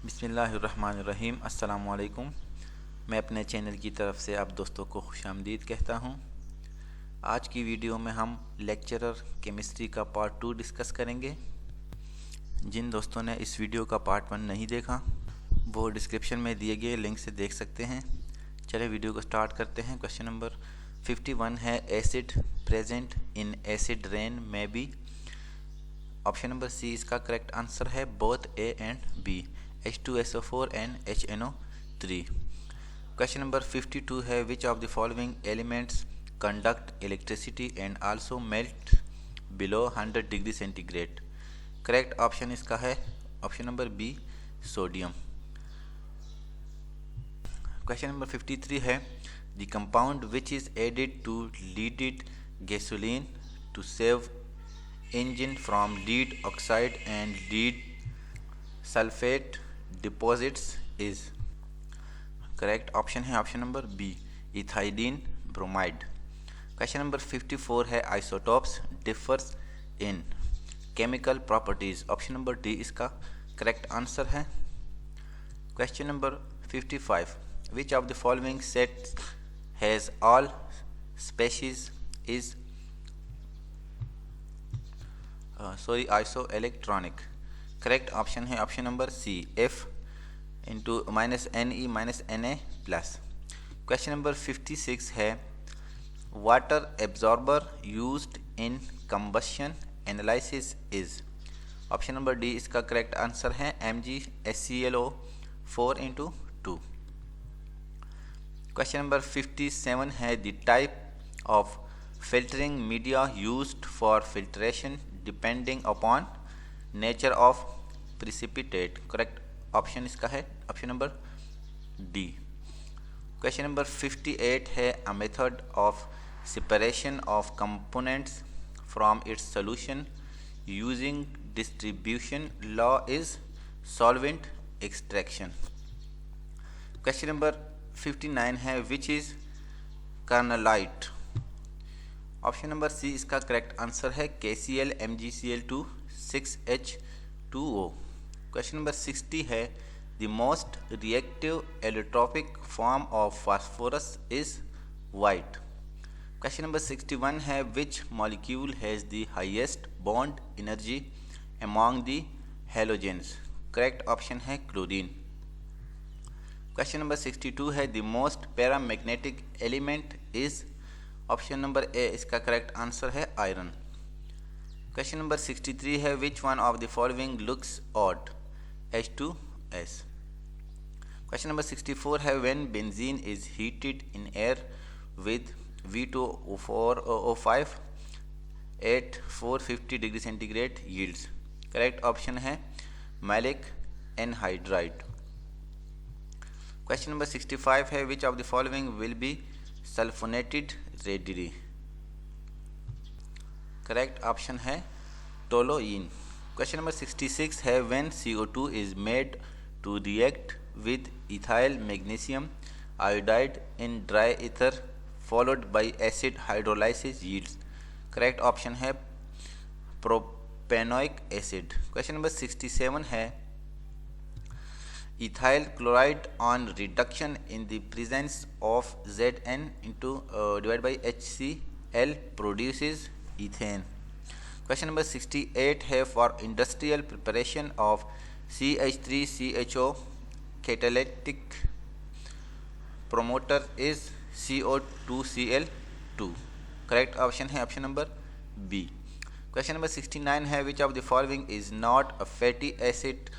बिस्मिल्लाहिर्रहमानिर्रहीम। अस्सलामु अलैकुम। मैं अपने चैनल की तरफ से आप दोस्तों को खुशामदीद कहता हूं। आज की वीडियो में हम लेक्चरर केमिस्ट्री का पार्ट 2 डिस्कस करेंगे। जिन दोस्तों ने इस वीडियो का पार्ट 1 नहीं देखा वो डिस्क्रिप्शन में दिए गए लिंक से देख सकते हैं। चलिए वीडियो को स्टार्ट करते हैं। क्वेश्चन नंबर 51 है, acid present in acid rain में बी। ऑप्शन नंबर सी इसका करेक्ट आंसर है, both A and B, H2SO4 and HNO3। Question number 52 है, which of the following elements conduct electricity and also melt below 100 degree centigrade. Correct option इसका है option number B, sodium. Question number 53 है, the compound which is added to leaded gasoline to save engine from lead oxide and lead sulfate deposits is। Correct option है option number B, ethylene bromide. Question number 54 है, isotopes differs in chemical properties. Option number D इसका correct answer है। Question number 55, which of the following sets has all species is isoelectronic. Correct option है option number C, F into -Ne-Na plus. Question number 56 है, water absorber used in combustion analysis is. Option number D इसका correct answer है, MgSeCl4 × 2। Question number 57 है, the type of filtering media used for filtration depending upon nature of precipitate। Correct option इसका है option number D. Question number 58 है, a method of separation of components from its solution using distribution law is solvent extraction। Question number 59 है, which is carnallite। Option number C इसका correct answer है, KCl MgCl2 6H2O। Question number 60 है, the most reactive allotropic form of phosphorus is white. Question number 61 है, which molecule has the highest bond energy among the halogens. Correct option है chlorine. Question number 62 है, the most paramagnetic element is. Option number A इसका correct answer है, iron. Question number 63 है, which one of the following looks odd. H2S। Question number 64 है, when benzene is heated in air with V2O5 at 450 degree centigrade yields. Correct option है maleic anhydride. Question number 65 है, which of the following will be sulphonated readily. Correct option है toluene. Question number 66 है, when CO2 is made to react with ethyl magnesium iodide in dry ether followed by acid hydrolysis yields. Correct option है propanoic acid. Question number 67 है, ethyl chloride on reduction in the presence of Zn into divided by HCl produces ethane। Question number 68 है, for industrial preparation of CH3CHO catalytic promoter is CO2Cl2। correct option है option number B। Question number 69 है, which of the following is not a fatty acid।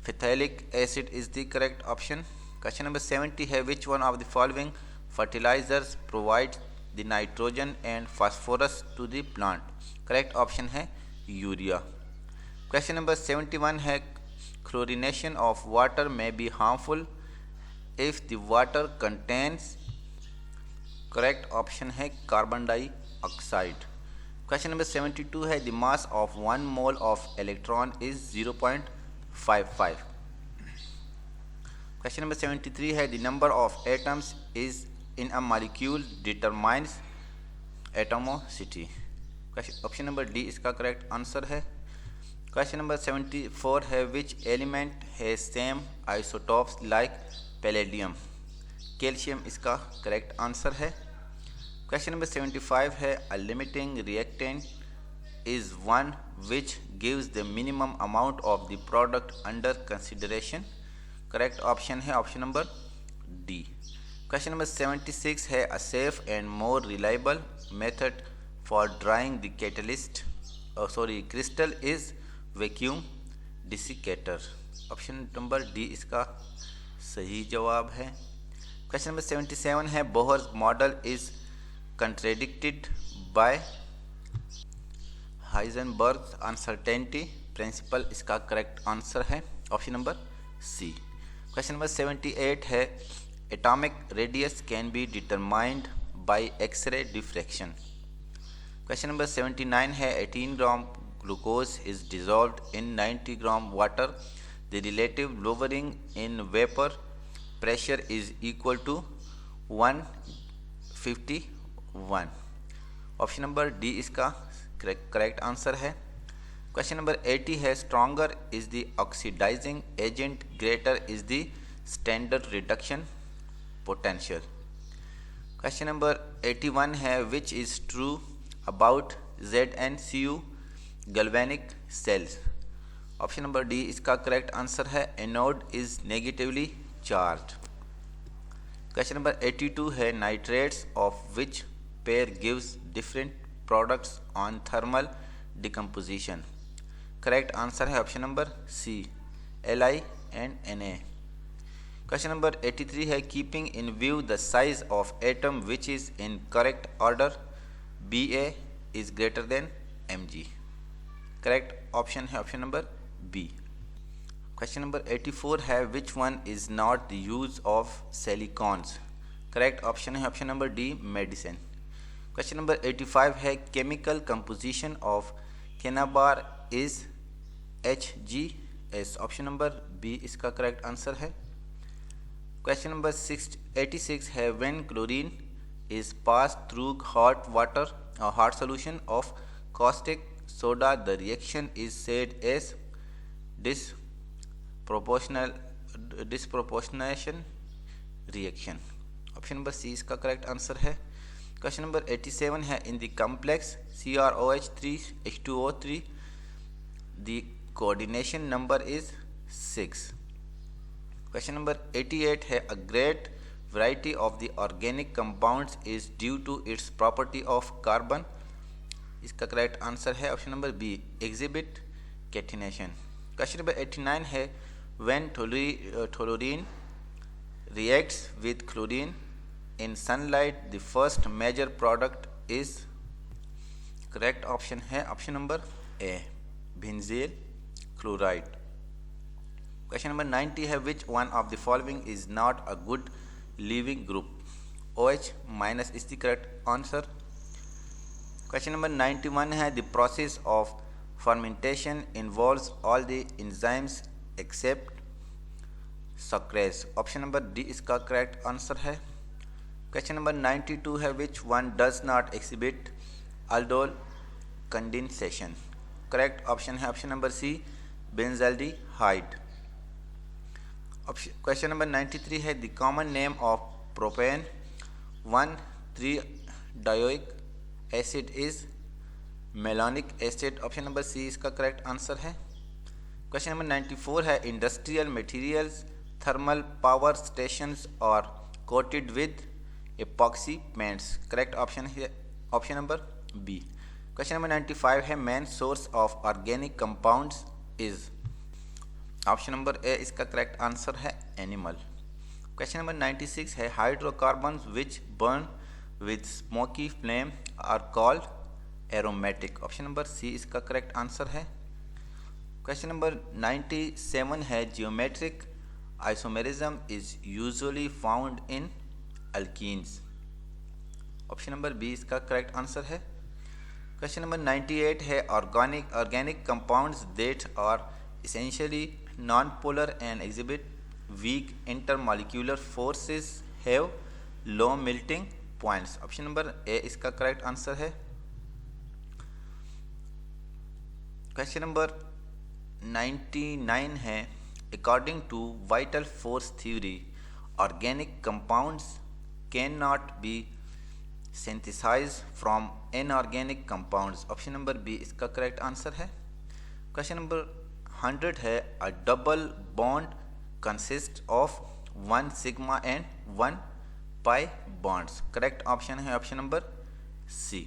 Phthalate acid is the correct option। Question number 70 है, which one of the following fertilizers provides the nitrogen and phosphorus to the plant। correct option है urea. Question number 71 है, chlorination of water may be harmful if the water contains। correct option है carbon dioxide। Question number 72 है, the mass of 1 mole of electron is 0.55। Question number 73 है, the number of atoms is in a molecule determines atomicity। Option number D इसका correct answer है। Question number 74 है which element है same isotopes like palladium. Calcium इसका correct answer है। Question number 75 है a limiting reactant is one which gives the minimum amount of the product under consideration. Correct option है option number D. Question number 76 है a safe and more reliable method for drying the catalyst crystal is vacuum डिसिकेटर। Option number D इसका सही जवाब है। Question number 77 है Bohr's model is contradicted by Heisenberg uncertainty principle. इसका correct answer है option number C. Question number 78 है atomic radius can be determined by X ray diffraction. Question number 79 है 18 gram glucose is dissolved in 90 gram water. The relative lowering in vapor pressure is equal to 151. Option number D इसका correct answer है। Question number 80 है stronger is the oxidizing agent, greater is the standard reduction potential. Question number 81 है which is true about ZnCu galvanic cells। Option number D इसका correct answer है anode is negatively charge. Question number 82 है nitrates of which pair gives different products on thermal decomposition. Correct answer है option number C Li and Na। Question number 83 है keeping in view the size of atom which is in correct order Ba is greater than Mg। Correct option है option number B. Question number 84 है which one is not the use of silicones. Correct option है option number D medicine. Question number 85 है chemical composition of cinnabar is HgS। Option number B इसका correct answer है। Question number 86 है when chlorine is pass through hot water hot solution of caustic soda the reaction is said as disproportionation reaction। Option number C इसका correct answer है। Question number 87 है in the complex CrOH3H2O3 the coordination number is 6। Question number 88 है a great variety of the organic compounds is due to its property of carbon। इसका correct answer है option number B exhibit catenation। Question number 89 है when toluene reacts with chlorine in sunlight the first major product is। Correct option है option number A benzyl chloride. Question number 90 है which one of the following is not a good living group। OH- is the correct answer। Question number 91 है the process of fermentation involves all the enzymes except sucrase। Option number D इसका correct answer है। Question number 92 है which one does not exhibit aldol condensation। Correct option है option number C benzaldehyde. Question number 93 है the common name of propane 1,3-dioic acid is malonic acid. Option number C इसका correct answer है। Question number 94 है industrial materials thermal power stations are coated with epoxy paints. Correct option है option number B. Question number 95 है main source of organic compounds is. Option number A इसका correct answer है animal. Question number 96 है hydrocarbons which burn with smoky flame are called aromatic. Option number C इसका correct answer है। Question number 97 है geometric isomerism is usually found in alkenes. Option number B इसका correct answer है। Question number 98 है organic compounds that are essentially non-polar and exhibit weak intermolecular forces have low melting points। Option number A इसका correct answer है। Question number 99 है, according to vital force theory organic compounds can not be synthesised from inorganic compounds. Option number B इसका correct answer है। Question number 100 है, a double bond consist of 1 sigma and 1 pi bonds. Correct option है option number सी।